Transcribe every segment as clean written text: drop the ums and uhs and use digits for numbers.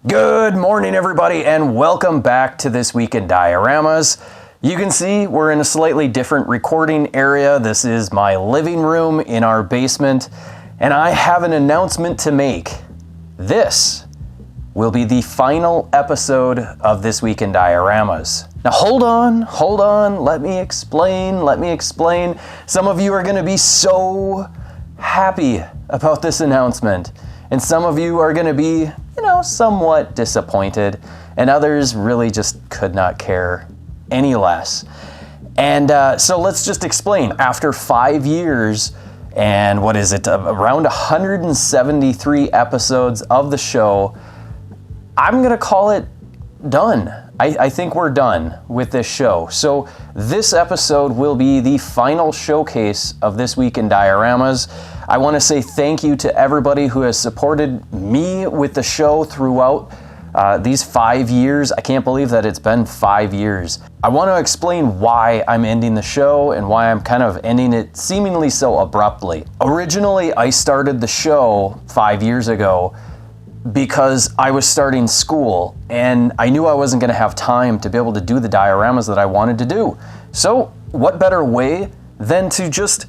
Good morning, everybody, and welcome back to This Week in Dioramas. You can see we're in a slightly different recording area. This is my living room in our basement, and I have an announcement to make. This will be the final episode of This Week in Dioramas. Now hold on, let me explain. Some of you are going to be so happy about this announcement, and some of you are going to be somewhat disappointed, and others really just could not care any less. And so let's just explain. After 5 years and around 173 episodes of the show, I'm gonna call it done. I think we're done with this show. So this episode will be the final showcase of This Week in Dioramas. I want to say thank you to everybody who has supported me with the show throughout these 5 years. I can't believe that it's been 5 years. I want to explain why I'm ending the show and why I'm kind of ending it seemingly so abruptly. Originally, I started the show 5 years ago because I was starting school and I knew I wasn't going to have time to be able to do the dioramas that I wanted to do. So what better way than to just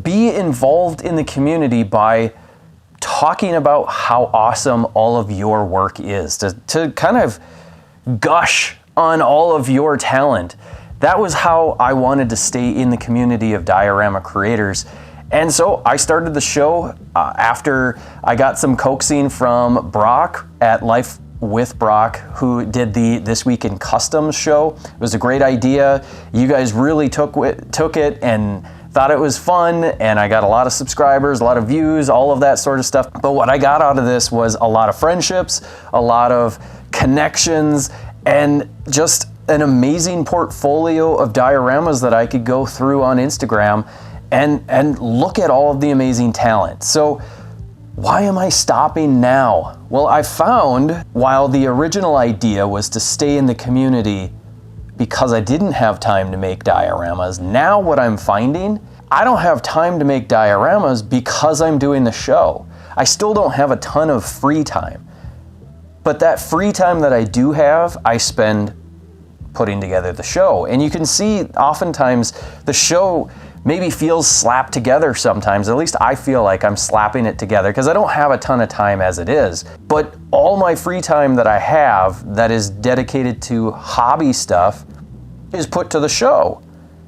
be involved in the community by talking about how awesome all of your work is, to kind of gush on all of your talent. That was how I wanted to stay in the community of diorama creators. And so I started the show after I got some coaxing from Brock at Life with Brock, who did the This Week in Customs show. It was a great idea. You guys really took it and thought it was fun, and I got a lot of subscribers, a lot of views, all of that sort of stuff. But what I got out of this was a lot of friendships, a lot of connections, and just an amazing portfolio of dioramas that I could go through on Instagram and look at all of the amazing talent. So why am I stopping now? Well, I found while the original idea was to stay in the community because I didn't have time to make dioramas, now what I'm finding, I don't have time to make dioramas because I'm doing the show. I still don't have a ton of free time. But that free time that I do have, I spend putting together the show. And you can see oftentimes the show maybe feels slapped together sometimes. At least I feel like I'm slapping it together because I don't have a ton of time as it is. But all my free time that I have that is dedicated to hobby stuff is put to the show.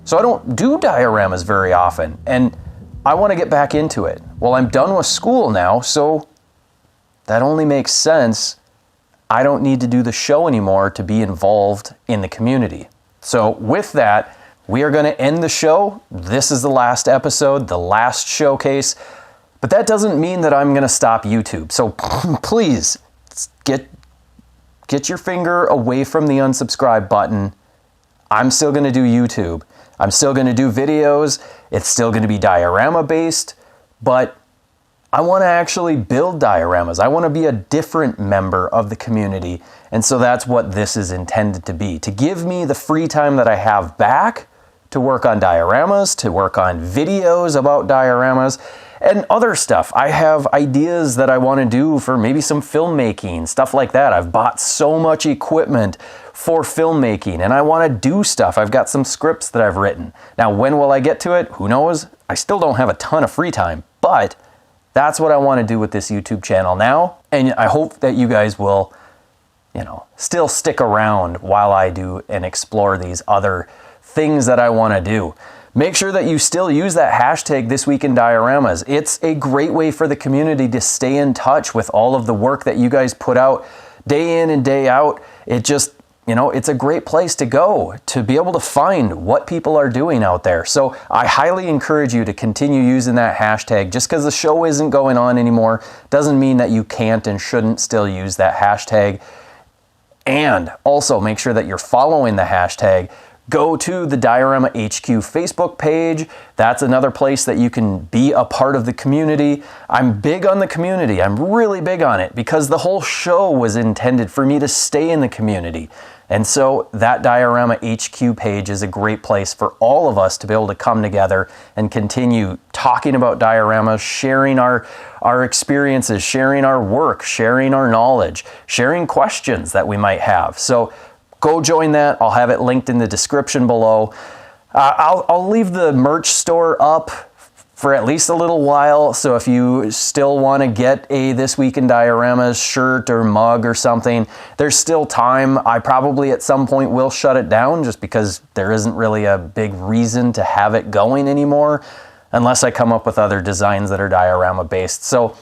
So I don't do dioramas very often, and I want to get back into it. Well, I'm done with school now, so that only makes sense. I don't need to do the show anymore to be involved in the community. So with that, we are going to end the show. This is the last episode, the last showcase. But that doesn't mean that I'm going to stop YouTube. So please get your finger away from the unsubscribe button. I'm still going to do YouTube. I'm still going to do videos. It's still going to be diorama based. But I want to actually build dioramas. I want to be a different member of the community. And so that's what this is intended to be. To give me the free time that I have back to work on dioramas, to work on videos about dioramas, and other stuff. I have ideas that I want to do for maybe some filmmaking, stuff like that. I've bought so much equipment for filmmaking, and I want to do stuff. I've got some scripts that I've written. Now, when will I get to it? Who knows? I still don't have a ton of free time, but that's what I want to do with this YouTube channel now, and I hope that you guys will, still stick around while I do and explore these other things that I want to do. Make sure that you still use that hashtag This Week in Dioramas. It's a great way for the community to stay in touch with all of the work that you guys put out day in and day out. It just, it's a great place to go to be able to find what people are doing out there. So I highly encourage you to continue using that hashtag. Just because the show isn't going on anymore doesn't mean that you can't and shouldn't still use that hashtag. And also make sure that you're following the hashtag. go to the Diorama HQ Facebook page. That's another place that you can be a part of the community. I'm big on the community. I'm really big on it because the whole show was intended for me to stay in the community. And so that Diorama HQ page is a great place for all of us to be able to come together and continue talking about dioramas, sharing our experiences, sharing our work, sharing our knowledge, sharing questions that we might have. So go join that. I'll have it linked in the description below. I'll leave the merch store up for at least a little while. So if you still want to get a This Week in Dioramas shirt or mug or something, there's still time. I probably at some point will shut it down just because there isn't really a big reason to have it going anymore unless I come up with other designs that are diorama based. So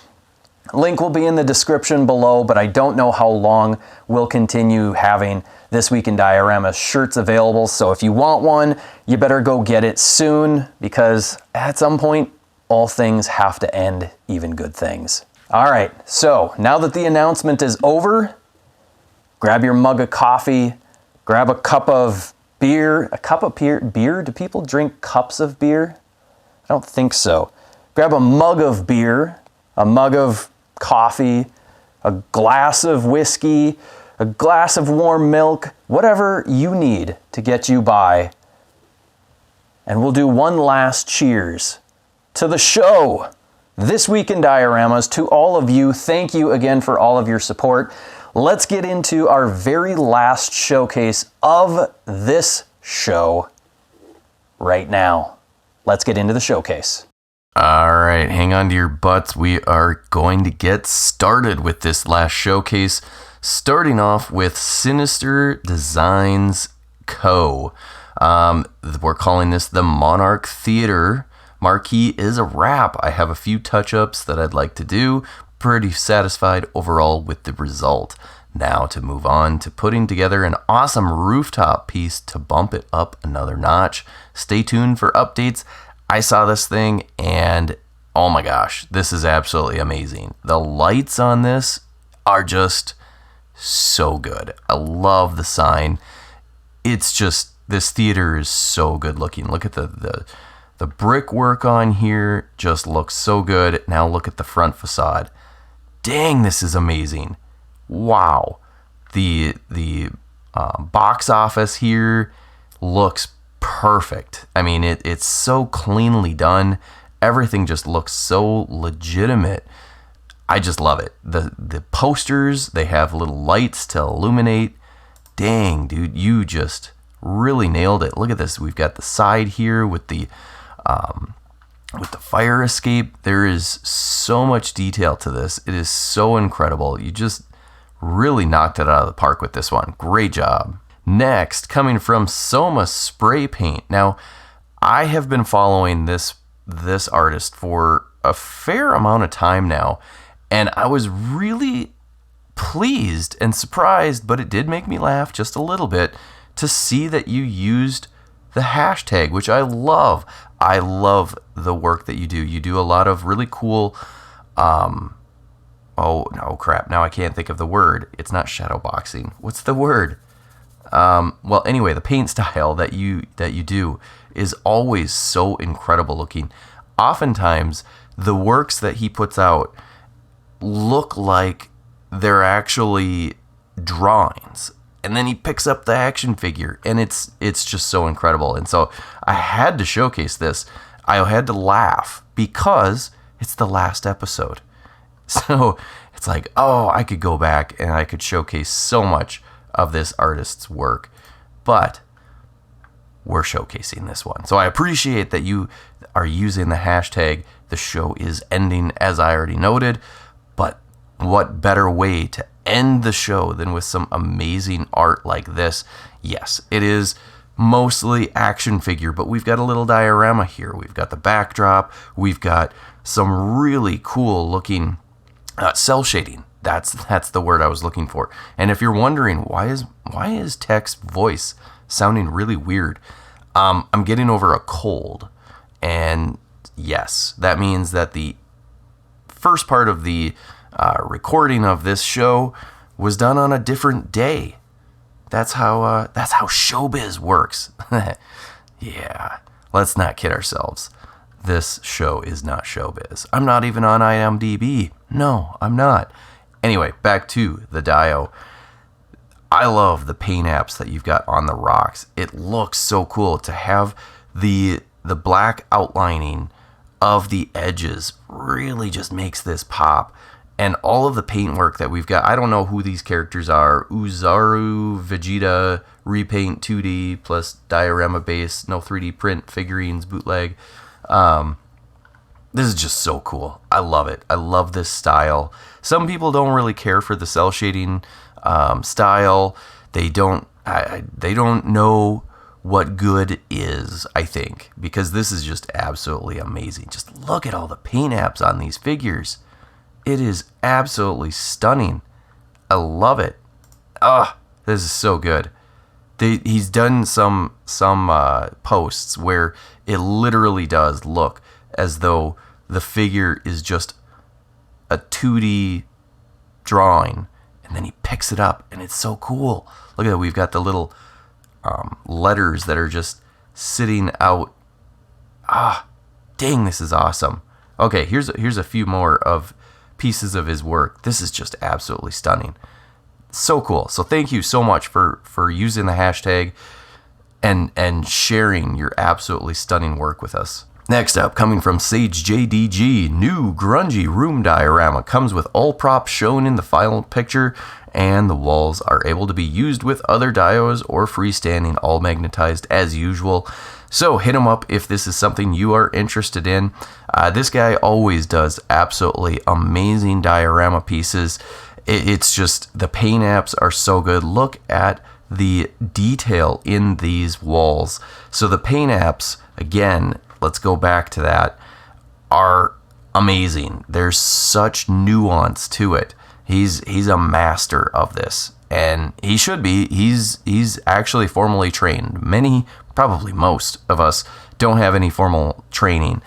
link will be in the description below, but I don't know how long we'll continue having This Week in Dioramas shirts available. So if you want one, you better go get it soon because at some point, all things have to end, even good things. All right, so now that the announcement is over, grab your mug of coffee, grab a cup of beer. A cup of beer? Do people drink cups of beer? I don't think so. Grab a mug of beer, a mug of coffee, a glass of whiskey, a glass of warm milk, whatever you need to get you by. And we'll do one last cheers to the show. This Week in Dioramas, to all of you, thank you again for all of your support. Let's get into our very last showcase of this show right now. Let's get into the showcase. All right, hang on to your butts. We are going to get started with this last showcase, starting off with Sinister Designs Co. We're calling this the Monarch Theater. Marquee is a wrap. I have a few touch-ups that I'd like to do. Pretty satisfied overall with the result. Now to move on to putting together an awesome rooftop piece to bump it up another notch. Stay tuned for updates. I saw this thing and oh my gosh, this is absolutely amazing. The lights on this are just so good. I love the sign. It's just, this theater is so good looking. Look at the brickwork on here, just looks so good. Now look at the front facade. Dang, this is amazing. Wow. The box office here looks perfect. I mean, it's so cleanly done. Everything just looks so legitimate. I just love it. The posters, they have little lights to illuminate. Dang, dude, you just really nailed it. Look at this. We've got the side here with the fire escape. There is so much detail to this. It is so incredible. You just really knocked it out of the park with this one. Great job. Next, coming from Soma Spray Paint. Now, I have been following this artist for a fair amount of time now, and I was really pleased and surprised, but it did make me laugh just a little bit to see that you used the hashtag, which I love. I love the work that you do. You do a lot of really cool, oh no crap, now I can't think of the word. It's not shadow boxing. What's the word? Well, anyway, the paint style that you do is always so incredible looking. Oftentimes, the works that he puts out look like they're actually drawings. And then he picks up the action figure, and it's just so incredible. And so I had to showcase this. I had to laugh because it's the last episode. So it's like, oh, I could go back and I could showcase so much of this artist's work, but we're showcasing this one. So I appreciate that you are using the hashtag. The show is ending, as I already noted, but what better way to end the show than with some amazing art like this? Yes, it is mostly action figure, but we've got a little diorama here. We've got the backdrop. We've got some really cool looking cell shading. That's the word I was looking for. And if you're wondering why is Tech's voice sounding really weird, I'm getting over a cold, and yes, that means that the first part of the recording of this show was done on a different day. That's how showbiz works. Yeah, let's not kid ourselves. This show is not showbiz. I'm not even on IMDb. No, I'm not. Anyway, back to the Dio. I love the paint apps that you've got on the rocks. It looks so cool to have the black outlining of the edges. Really just makes this pop. And all of the paint work that we've got, I don't know who these characters are. Uzaru, Vegeta, Repaint 2D, plus Diorama base, no 3D print, figurines, bootleg. This is just so cool. I love it. I love this style. Some people don't really care for the cell shading style. They don't know what good is, I think, because this is just absolutely amazing. Just look at all the paint apps on these figures. It is absolutely stunning. I love it. This is so good. He's done some posts where it literally does look as though the figure is just a 2D drawing, and then he picks it up, and it's so cool. Look at that. We've got the little letters that are just sitting out. Dang, this is awesome. Okay, here's a few more of pieces of his work. This is just absolutely stunning. So cool. So thank you so much for using the hashtag and sharing your absolutely stunning work with us. Next up, coming from Sage JDG, new grungy room diorama comes with all props shown in the final picture, and the walls are able to be used with other dios or freestanding, all magnetized as usual. So hit him up if this is something you are interested in. This guy always does absolutely amazing diorama pieces. It's just, the paint apps are so good. Look at the detail in these walls. So the paint apps, again, let's go back to that, are amazing. There's such nuance to it. He's a master of this, and he should be. He's actually formally trained. Many, probably most of us, don't have any formal training,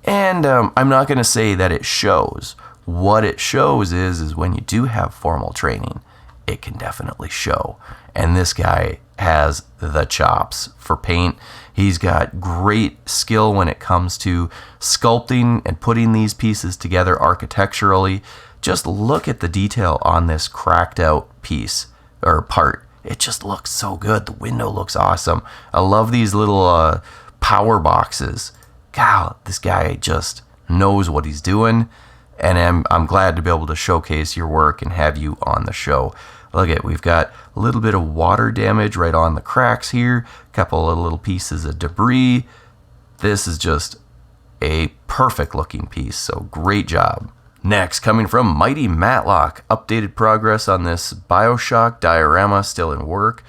and I'm not going to say that it shows. What it shows is when you do have formal training, it can definitely show. And this guy has the chops for paint. He's got great skill when it comes to sculpting and putting these pieces together architecturally. Just look at the detail on this cracked out piece or part. It just looks so good. The window looks awesome. I love these little power boxes. God, this guy just knows what he's doing. And I'm glad to be able to showcase your work and have you on the show. Look at, we've got a little bit of water damage right on the cracks here. A couple of little pieces of debris. This is just a perfect looking piece, so great job. Next, coming from Mighty Matlock, updated progress on this Bioshock diorama, still in work,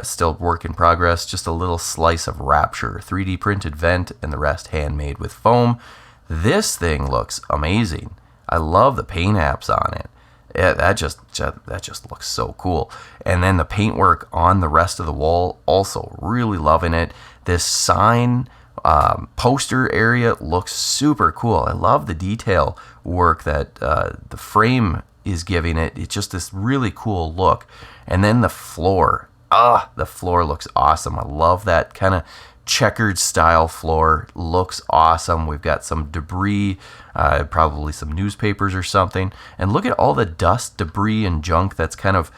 still work in progress, just a little slice of Rapture, 3D printed vent, and the rest handmade with foam. This thing looks amazing. I love the paint apps on it. Yeah, that just looks so cool. And then the paintwork on the rest of the wall, also really loving it. This sign poster area looks super cool. I love the detail work that the frame is giving it. It's just this really cool look. And then the floor. The floor looks awesome. I love that kind of checkered style floor. Looks awesome. We've got some debris, probably some newspapers or something. And look at all the dust, debris, and junk that's kind of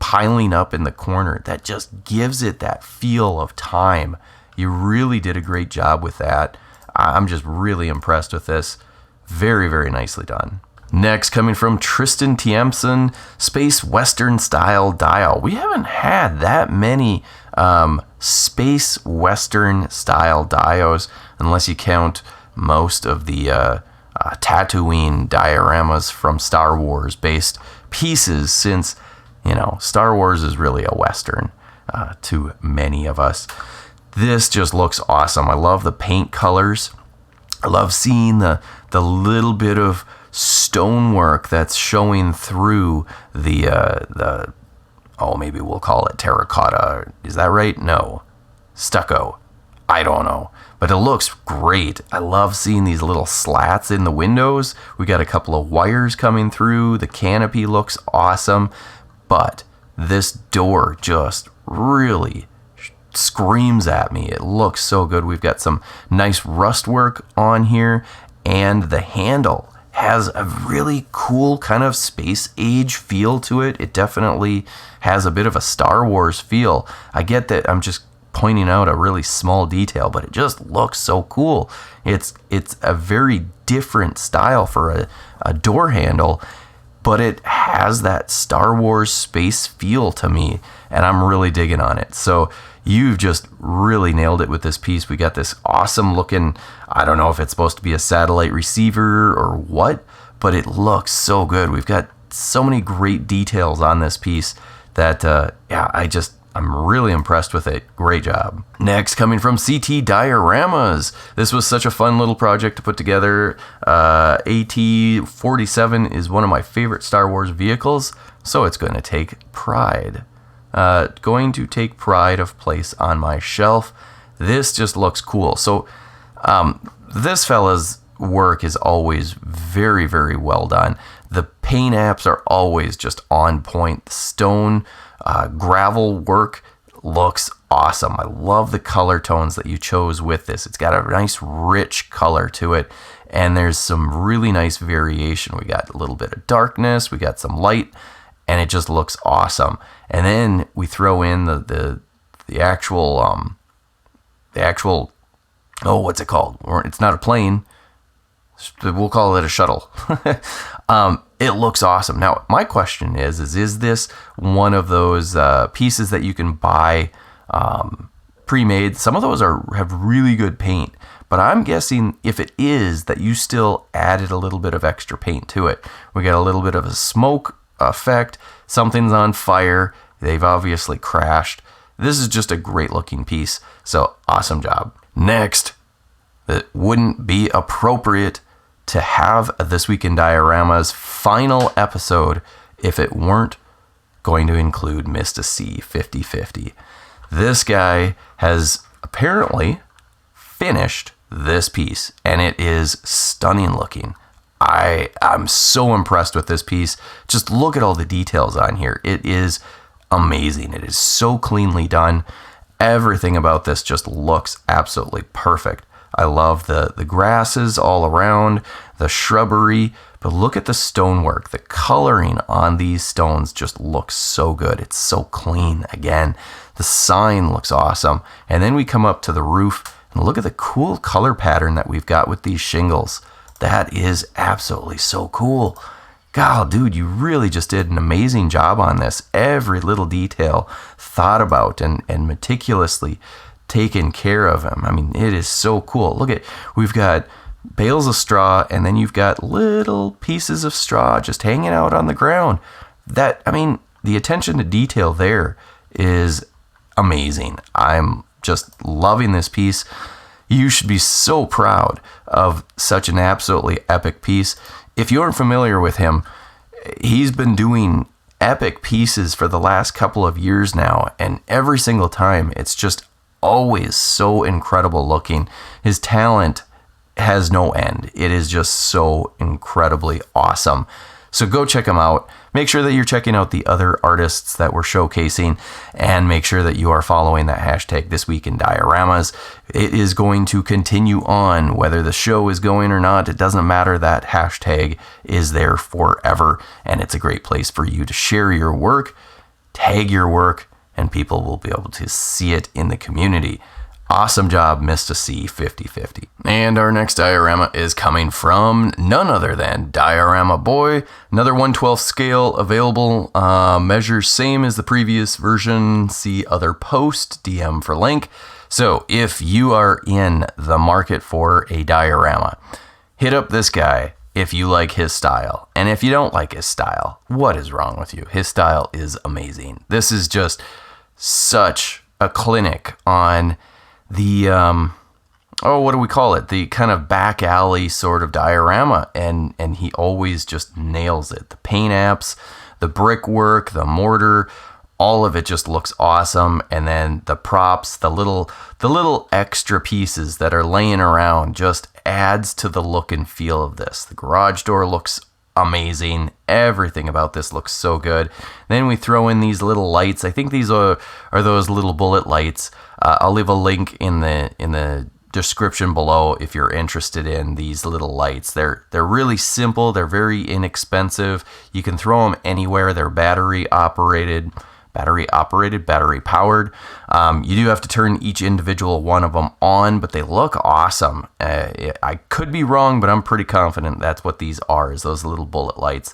piling up in the corner. That just gives it that feel of time. You really did a great job with that. I'm just really impressed with this. Very, very nicely done. Next, coming from Tristan Tiempson, Space Western Style Dial. We haven't had that many Space Western Style dios, unless you count most of the Tatooine dioramas from Star Wars based pieces, since, you know, Star Wars is really a Western to many of us. This just looks awesome. I love the paint colors. I love seeing the little bit of stonework that's showing through the maybe we'll call it terracotta. Is that right? No. Stucco. I don't know. But it looks great. I love seeing these little slats in the windows. We got a couple of wires coming through. The canopy looks awesome. But this door just really screams at me. It looks so good. We've got some nice rust work on here, and the handle has a really cool kind of space age feel to it. It definitely has a bit of a Star Wars feel. I get that I'm just pointing out a really small detail, but it just looks so cool. It's a very different style for a door handle, but it has that Star Wars space feel to me, and I'm really digging on it. So you've just really nailed it with this piece. We got this awesome looking, I don't know if it's supposed to be a satellite receiver or what, but it looks so good. We've got so many great details on this piece that, I'm really impressed with it. Great job. Next, coming from CT Dioramas. This was such a fun little project to put together. AT-47 is one of my favorite Star Wars vehicles, so it's going to take pride. Of place on my shelf. This just looks cool. So this fella's work is always very, very well done. The paint apps are always just on point. The stone gravel work looks awesome. I love the color tones that you chose with this. It's got a nice rich color to it, and there's some really nice variation. We got a little bit of darkness, we got some light, and it just looks awesome. And then we throw in the actual what's it called? It's not a plane. We'll call it a shuttle. It looks awesome. Now, my question is this one of those pieces that you can buy pre-made? Some of those have really good paint, but I'm guessing if it is that you still added a little bit of extra paint to it. We got a little bit of a smoke effect. Something's on fire. They've obviously crashed. This is just a great looking piece. So awesome job. Next, it wouldn't be appropriate to have This Week in Dioramas final episode if it weren't going to include Mr. C 50/50. This guy has apparently finished this piece, and it is stunning looking. I'm so impressed with this piece. Just look at all the details on here. It is amazing. It is so cleanly done. Everything about this just looks absolutely perfect. I love the grasses all around, the shrubbery, but look at the stonework. The coloring on these stones just looks so good. It's so clean. Again, the sign looks awesome. And then we come up to the roof and look at the cool color pattern that we've got with these shingles. That is absolutely so cool. God, dude, you really just did an amazing job on this. Every little detail thought about and meticulously taken care of him. I mean, it is so cool. Look at, we've got bales of straw, and then you've got little pieces of straw just hanging out on the ground. That, I mean, the attention to detail there is amazing. I'm just loving this piece. You should be so proud of such an absolutely epic piece. If you aren't familiar with him, he's been doing epic pieces for the last couple of years now, and every single time it's just always so incredible looking. His talent has no end. It is just so incredibly awesome. So go check him out. Make sure that you're checking out the other artists that we're showcasing, and make sure that you are following that hashtag This Week in Dioramas. It is going to continue on, whether the show is going or not. It doesn't matter. That hashtag is there forever, and it's a great place for you to share your work, tag your work, and people will be able to see it in the community. Awesome job, Mr. C 50/50. And our next diorama is coming from none other than Diorama Boy. Another 1/12 scale available. Measures same as the previous version. See other post, DM for link. So if you are in the market for a diorama, hit up this guy if you like his style. And if you don't like his style, what is wrong with you? His style is amazing. This is just such a clinic on the, what do we call it? The kind of back alley sort of diorama. And he always just nails it. The paint apps, the brickwork, the mortar, all of it just looks awesome. And then the props, the little extra pieces that are laying around just adds to the look and feel of this. The garage door looks amazing. Everything about this looks so good. Then we throw in these little lights. I think these are those little bullet lights. I'll leave a link in the description below if you're interested in these little lights. They're really simple. They're very inexpensive. You can throw them anywhere. They're battery powered. You do have to turn each individual one of them on, but they look awesome. I could be wrong, but I'm pretty confident that's what these are, is those little bullet lights.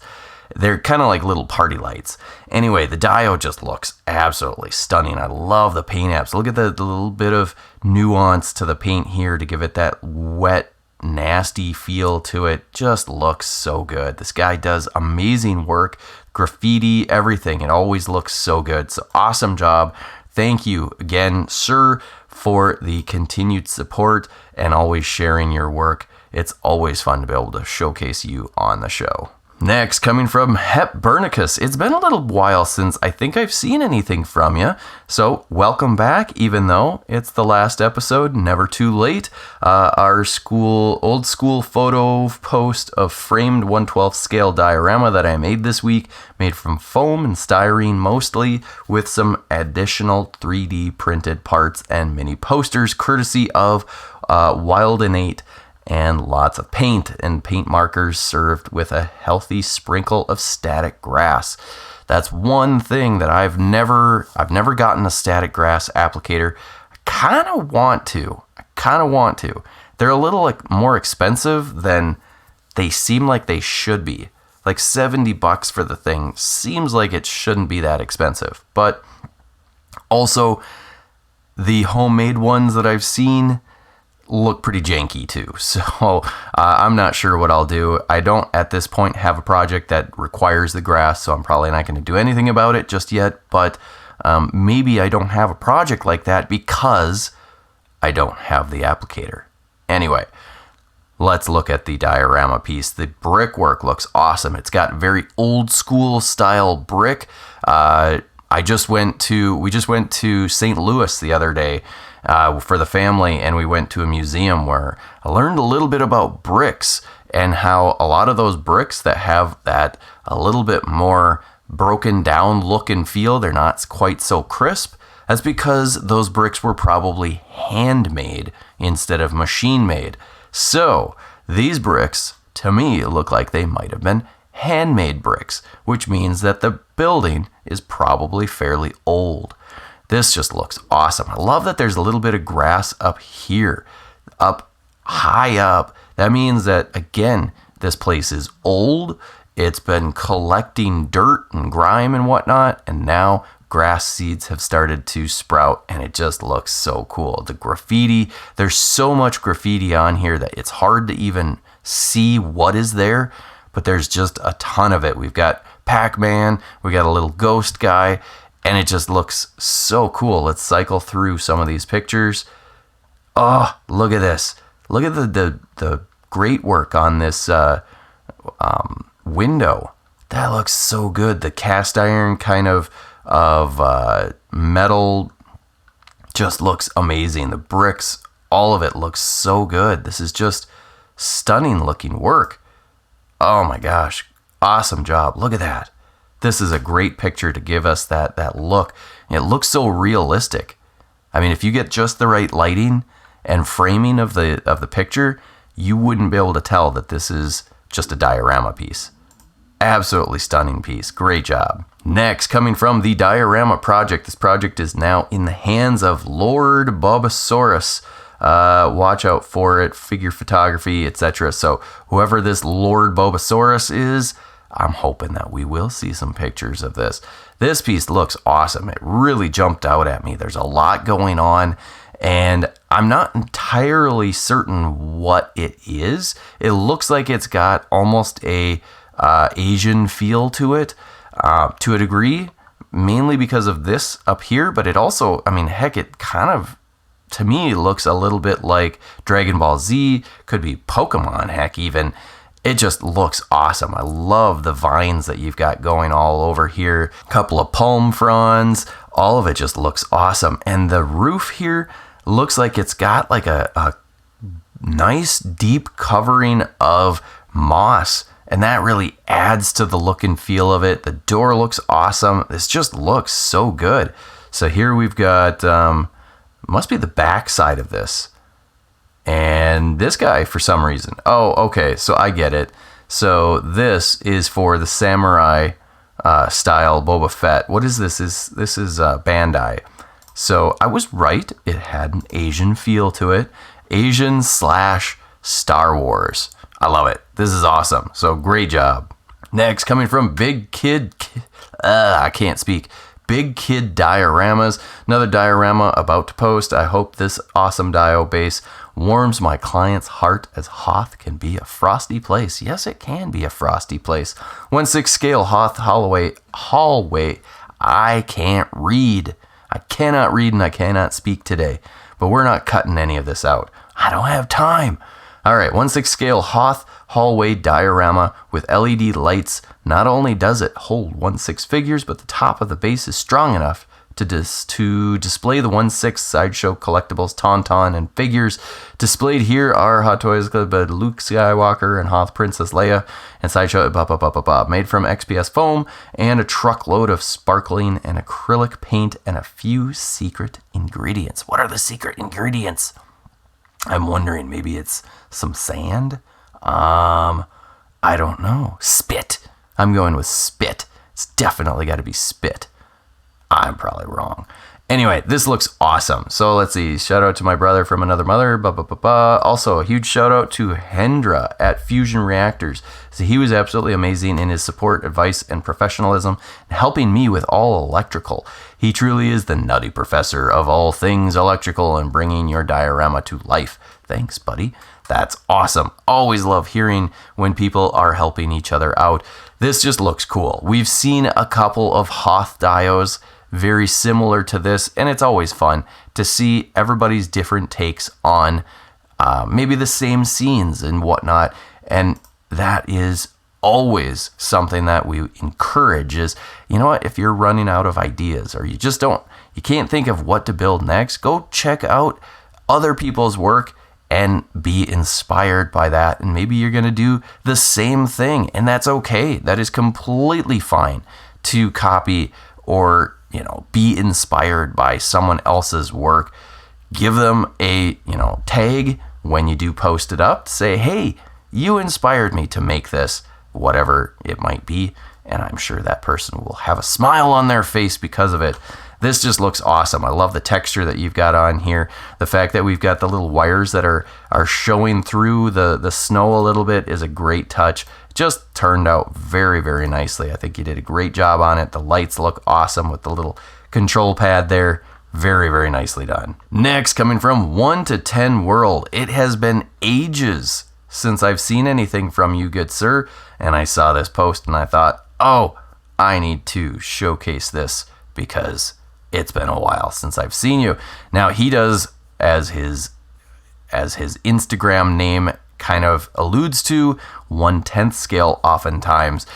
They're kind of like little party lights. Anyway, the Dio just looks absolutely stunning. I love the paint apps. Look at the little bit of nuance to the paint here to give it that wet, nasty feel to it. Just looks so good. This guy does amazing work. Graffiti, everything. It always looks so good. So awesome job. Thank you again, sir, for the continued support and always sharing your work. It's always fun to be able to showcase you on the show. Next, coming from Hepburnicus. It's been a little while since I think I've seen anything from you, so welcome back, even though it's the last episode, never too late. Our old school photo post of framed 1/12 scale diorama that I made this week, made from foam and styrene mostly, with some additional 3D printed parts and mini posters, courtesy of Wild Innate, and lots of paint and paint markers served with a healthy sprinkle of static grass. That's one thing that I've never gotten a static grass applicator. I kind of want to. They're a little more expensive than they seem like they should be. Like $70 for the thing seems like it shouldn't be that expensive. But also the homemade ones that I've seen look pretty janky too, so I'm not sure what I'll do. I don't at this point have a project that requires the grass, so I'm probably not going to do anything about it just yet, but maybe I don't have a project like that because I don't have the applicator. Anyway, let's look at the diorama piece. The brickwork looks awesome. It's got very old school style brick. We just went to St. Louis the other day for the family, and we went to a museum where I learned a little bit about bricks and how a lot of those bricks that have that a little bit more broken down look and feel, they're not quite so crisp. That's because those bricks were probably handmade instead of machine made. So these bricks, to me, look like they might have been handmade bricks, which means that the building is probably fairly old. This just looks awesome. I love that there's a little bit of grass up here, up high up. That means that, again, this place is old. It's been collecting dirt and grime and whatnot, and now grass seeds have started to sprout, and it just looks so cool. The graffiti, there's so much graffiti on here that it's hard to even see what is there, but there's just a ton of it. We've got Pac-Man, we got a little ghost guy, and it just looks so cool. Let's cycle through some of these pictures. Oh, look at this. Look at the great work on this window. That looks so good. The cast iron kind of metal just looks amazing. The bricks, all of it looks so good. This is just stunning looking work. Oh my gosh. Awesome job. Look at that. This is a great picture to give us that look. It looks so realistic. I mean, if you get just the right lighting and framing of the picture, you wouldn't be able to tell that this is just a diorama piece. Absolutely stunning piece. Great job. Next, coming from the Diorama project. This project is now in the hands of Lord Bobasaurus. Watch out for it, figure photography, etc. So whoever this Lord Bobasaurus is, I'm hoping that we will see some pictures of this. This piece looks awesome. It really jumped out at me. There's a lot going on, and I'm not entirely certain what it is. It looks like it's got almost a Asian feel to it, to a degree, mainly because of this up here, but it also, I mean, heck, it kind of, to me, looks a little bit like Dragon Ball Z, could be Pokemon, heck, even. It just looks awesome. I love the vines that you've got going all over here. A couple of palm fronds. All of it just looks awesome. And the roof here looks like it's got like a nice deep covering of moss and that really adds to the look and feel of it. The door looks awesome. This just looks so good. So here we've got, must be the back side of this. And this guy, for some reason. Oh, okay, so I get it. So this is for the samurai style Boba Fett. What is this? This is Bandai. So I was right. It had an Asian feel to it. Asian / Star Wars. I love it. This is awesome. So great job. Next, coming from Big Kid, I can't speak. Big Kid Dioramas. Another diorama about to post. I hope this awesome dio base warms my client's heart, as Hoth can be a frosty place. Yes, it can be a frosty place. 1/6 scale Hoth hallway. I can't read. I cannot read and I cannot speak today. But we're not cutting any of this out. I don't have time. All right, 1/6 scale Hoth hallway diorama with LED lights. Not only does it hold 1/6 figures, but the top of the base is strong enough to display the 1/6 sideshow collectibles, tauntaun, and figures. Displayed here are Hot Toys Club, Luke Skywalker, and Hoth Princess Leia, and sideshow made from XPS foam, and a truckload of sparkling and acrylic paint, and a few secret ingredients. What are the secret ingredients? I'm wondering, maybe it's some sand? I don't know. Spit. I'm going with spit. It's definitely got to be spit. I'm probably wrong. Anyway, this looks awesome. So let's see. Shout out to my brother from another mother. Also, a huge shout out to Hendra at Fusion Reactors. So he was absolutely amazing in his support, advice, and professionalism, and helping me with all electrical. He truly is the nutty professor of all things electrical and bringing your diorama to life. Thanks, buddy. That's awesome. Always love hearing when people are helping each other out. This just looks cool. We've seen a couple of Hoth dios very similar to this, and it's always fun to see everybody's different takes on maybe the same scenes and whatnot. And that is always something that we encourage is, you know what, if you're running out of ideas or you can't think of what to build next, go check out other people's work and be inspired by that. And maybe you're going to do the same thing, and that's okay. That is completely fine to copy or, be inspired by someone else's work. Give them a, tag when you do post it up. Say, hey, you inspired me to make this, whatever it might be. And I'm sure that person will have a smile on their face because of it. This just looks awesome. I love the texture that you've got on here. The fact that we've got the little wires that are showing through the snow a little bit is a great touch. Just turned out very, very nicely. I think you did a great job on it. The lights look awesome with the little control pad there. Very, very nicely done. Next, coming from 1 to 10 World. It has been ages since I've seen anything from you, good sir. And I saw this post and I thought, oh, I need to showcase this because it's been a while since I've seen you. Now, he does, as his Instagram name kind of alludes to, 1/10 scale oftentimes.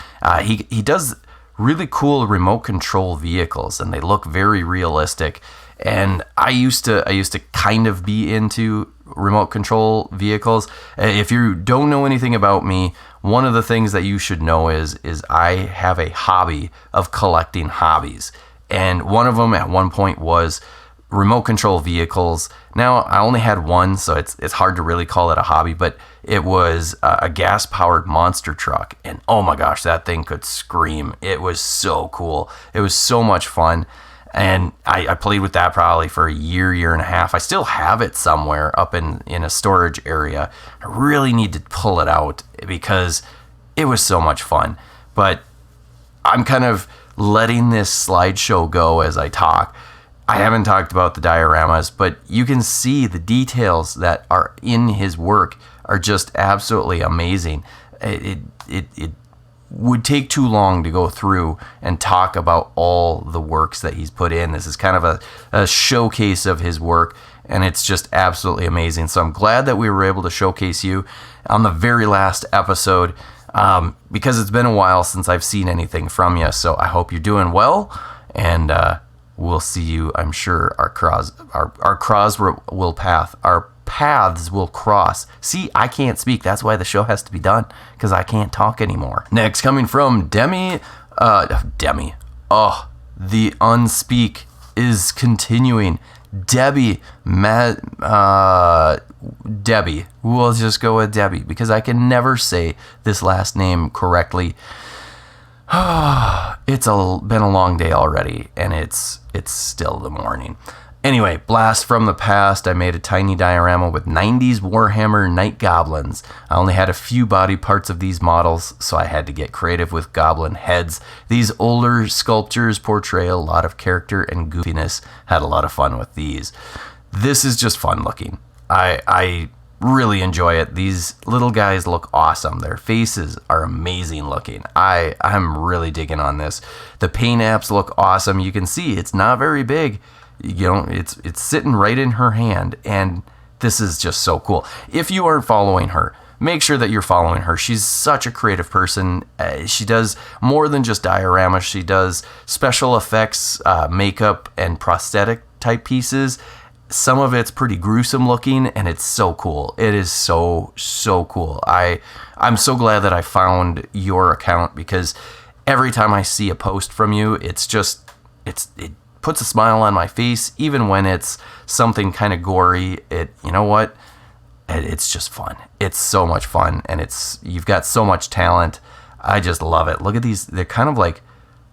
He does really cool remote control vehicles, and they look very realistic. And I used to kind of be into remote control vehicles. If you don't know anything about me, one of the things that you should know is I have a hobby of collecting hobbies. And one of them at one point was remote control vehicles. Now, I only had one, so it's hard to really call it a hobby, but it was a gas-powered monster truck. And oh my gosh, that thing could scream. It was so cool. It was so much fun. And I played with that probably for a year and a half. I still have it somewhere up in a storage area. I really need to pull it out because it was so much fun. But I'm kind of letting this slideshow go as I talk. I haven't talked about the dioramas, but you can see the details that are in his work are just absolutely amazing. It would take too long to go through and talk about all the works that he's put in. This is kind of a showcase of his work, and it's just absolutely amazing. So I'm glad that we were able to showcase you on the very last episode. Because it's been a while since I've seen anything from you. So I hope you're doing well, and we'll see you, I'm sure, our paths will cross. See, I can't speak. That's why the show has to be done, because I can't talk anymore. Next, coming from Demi. Oh, the unspeak is continuing. Debbie. We'll just go with Debbie, because I can never say this last name correctly. It's been a long day already, and it's still the morning. Anyway, blast from the past. I made a tiny diorama with 90s Warhammer night goblins. I only had a few body parts of these models, so I had to get creative with goblin heads. These older sculptures portray a lot of character and goofiness. Had a lot of fun with these. This is just fun looking. I really enjoy it. These little guys look awesome. Their faces are amazing looking. I'm really digging on this. The paint apps look awesome. You can see it's not very big. It's sitting right in her hand, and this is just so cool. If you aren't following her, make sure that you're following her. She's such a creative person. She does more than just dioramas. She does special effects, makeup, and prosthetic type pieces. Some of it's pretty gruesome looking, and it's so cool. It is so cool. I'm so glad that I found your account, because every time I see a post from you, it puts a smile on my face, even when it's something kind of gory. It's just fun. It's so much fun, and you've got so much talent. I just love it. Look at these. They're kind of like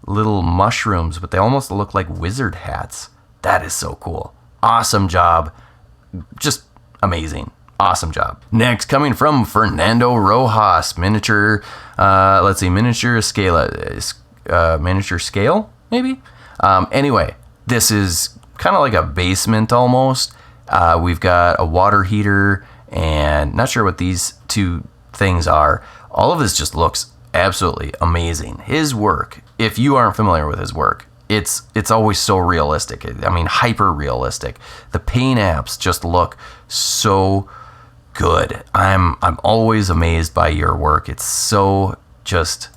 little mushrooms, but they almost look like wizard hats. That is so cool. Awesome job. Just amazing. Awesome job. Next, coming from Fernando Rojas, miniature scale, maybe? Anyway, this is kind of like a basement almost. We've got a water heater, and not sure what these two things are. All of this just looks absolutely amazing. His work, if you aren't familiar with his work, it's always so realistic. I mean, hyper realistic. The paint apps just look so good. I'm always amazed by your work. It's so just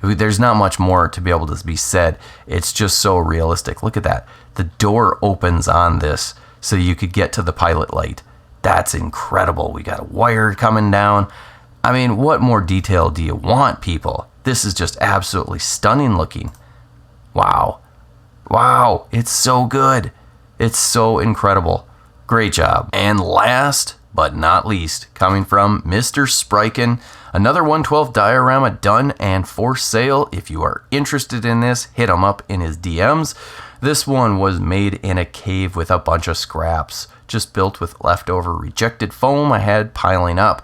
there's not much more to be able to be said. It's just so realistic. Look at that. The door opens on this so you could get to the pilot light. That's incredible. We got a wire coming down. I mean, what more detail do you want, people? This is just absolutely stunning looking. Wow. It's so good. It's so incredible. Great job. And last but not least, coming from Mr. Spriken, another 112 diorama done and for sale. If you are interested in this, hit him up in his DMs. This one was made in a cave with a bunch of scraps, just built with leftover rejected foam I had piling up.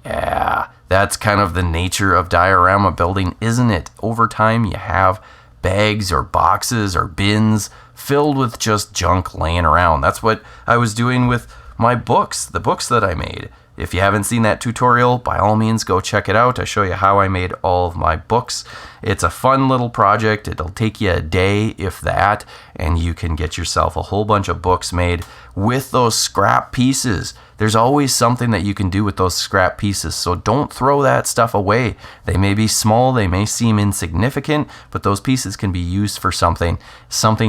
Yeah, that's kind of the nature of diorama building, isn't it? Over time, you have bags or boxes or bins filled with just junk laying around. That's what I was doing with my books, the books that I made. If you haven't seen that tutorial, by all means, go check it out. I show you how I made all of my books. It's a fun little project. It'll take you a day, if that, and you can get yourself a whole bunch of books made with those scrap pieces. There's always something that you can do with those scrap pieces, so don't throw that stuff away. They may be small, they may seem insignificant, but those pieces can be used for something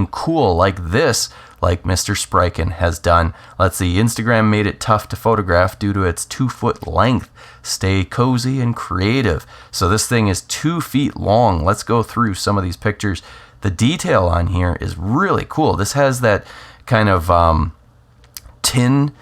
cool like this, like Mr. Spriken has done. Let's see, Instagram made it tough to photograph due to its 2-foot length. Stay cozy and creative. So this thing is 2 feet long. Let's go through some of these pictures. The detail on here is really cool. This has that kind of tin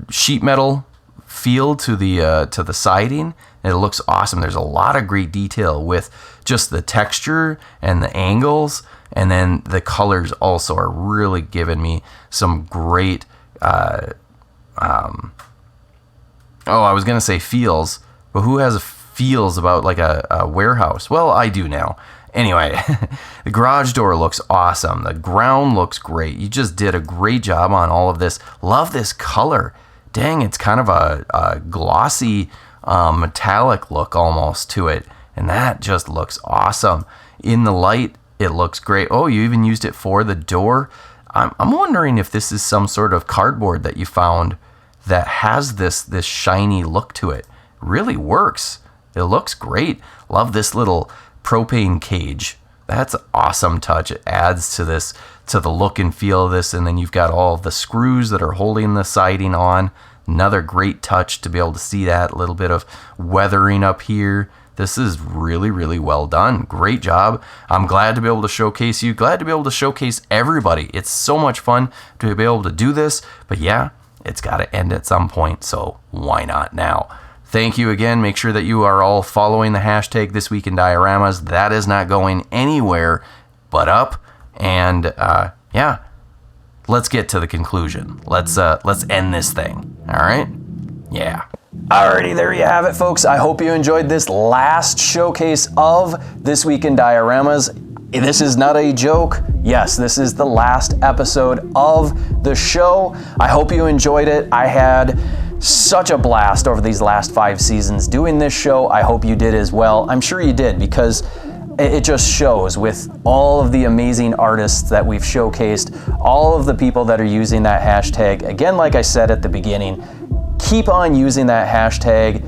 sheet metal feel to the siding. It looks awesome. There's a lot of great detail with just the texture and the angles, and then the colors also are really giving me some great I was gonna say feels, but who has feels about like a warehouse? Well, I do now. Anyway, the garage door looks awesome. The ground looks great. You just did a great job on all of this. Love this color. Dang, it's kind of a glossy metallic look almost to it. And that just looks awesome. In the light, it looks great. Oh, you even used it for the door. I'm wondering if this is some sort of cardboard that you found that has this shiny look to it. Really works. It looks great. Love this little propane cage. That's an awesome touch. It adds to this, to the look and feel of this. And then you've got all of the screws that are holding the siding on. Another great touch to be able to see that. A little bit of weathering up here. This is really, really well done. Great job. I'm glad to be able to showcase you. Glad to be able to showcase everybody. It's so much fun to be able to do this. But yeah, it's got to end at some point. So why not now? Thank you again. Make sure that you are all following the hashtag This Week in Dioramas. That is not going anywhere but up. And yeah, let's get to the conclusion. Let's end this thing. All right? Yeah. Alrighty, there you have it, folks. I hope you enjoyed this last showcase of This Week in Dioramas. This is not a joke. Yes, this is the last episode of the show. I hope you enjoyed it. I had such a blast over these last 5 seasons doing this show. I hope you did as well. I'm sure you did, because it just shows with all of the amazing artists that we've showcased, all of the people that are using that hashtag. Again, like I said at the beginning, keep on using that hashtag.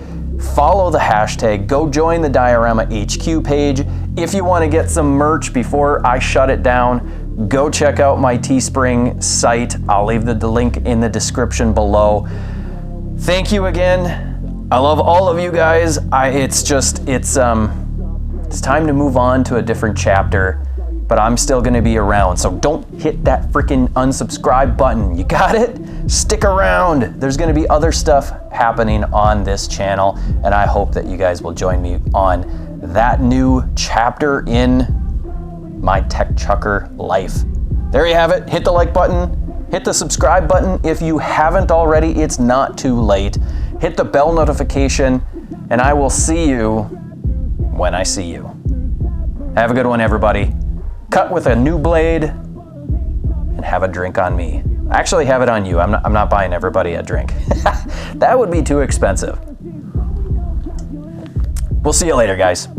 Follow the hashtag. Go join the Diorama HQ page. If you want to get some merch before I shut it down, go check out my Teespring site. I'll leave the link in the description below. Thank you again. I love all of you guys. It's time to move on to a different chapter, but I'm still going to be around. So don't hit that freaking unsubscribe button. You got it? Stick around. There's going to be other stuff happening on this channel, and I hope that you guys will join me on that new chapter in my TechChucker life. There you have it. Hit the like button. Hit the subscribe button if you haven't already. It's not too late. Hit the bell notification, and I will see you when I see you. Have a good one, everybody. Cut with a new blade and have a drink on me. Actually, have it on you. I'm not buying everybody a drink. That would be too expensive. We'll see you later, guys.